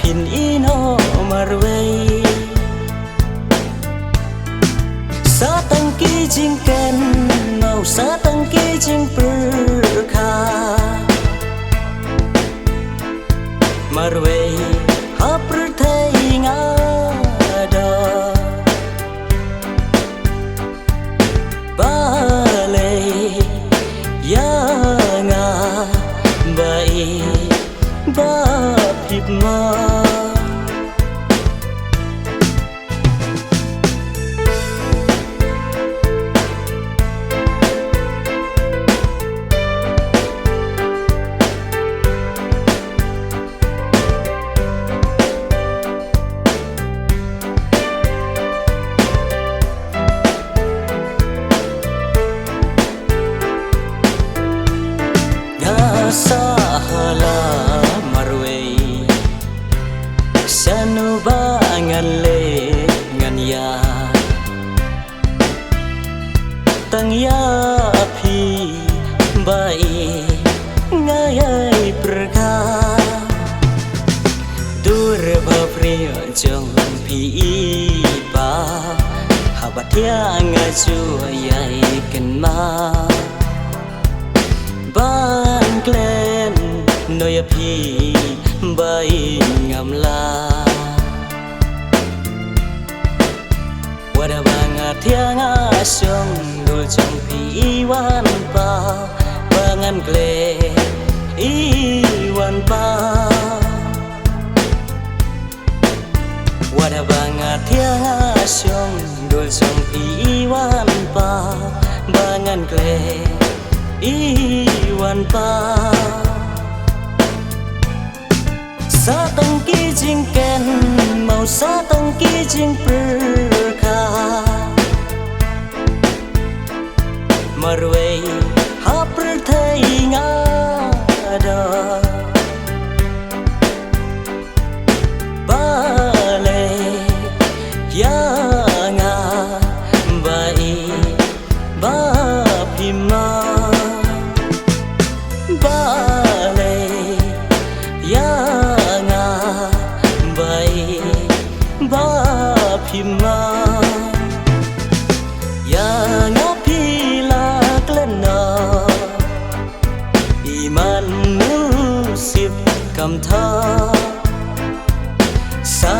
Pin ino marway sa tangki jingken mau sa tangki jing perkha marway haprthai ngada balai yanga bai ba phip ma sahala marway sanu ba ngale nganya tang ya phi bai ngai prka dur ba priyo jong phi ba habathya nga chu yai kan ma ban klen noya phi bai ngam la wada banga thianga song dul chong phi wan pa bangan kle I wan pa wada banga thianga song dul chong phi wan pa bangan kle Iwan pa sa tangki jingken mau sa tangki jing perkha marway haprthai ngada balai yanga bai ba phima balai yanga bai ba phima yanga phila klena iman musib kam tha sa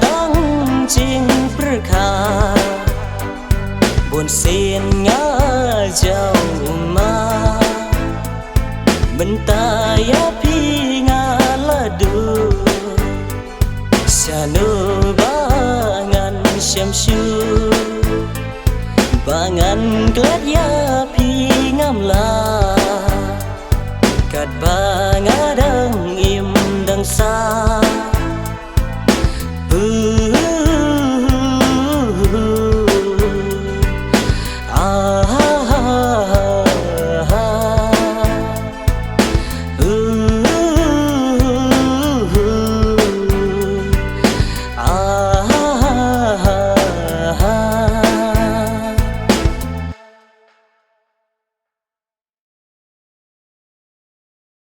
tang jing prkha buồn xin ngã giàu ma Bentaya pi ngaladu Sanu bangan syamsu Bangan glad ya pi ngamla Kat bangadang im dang sa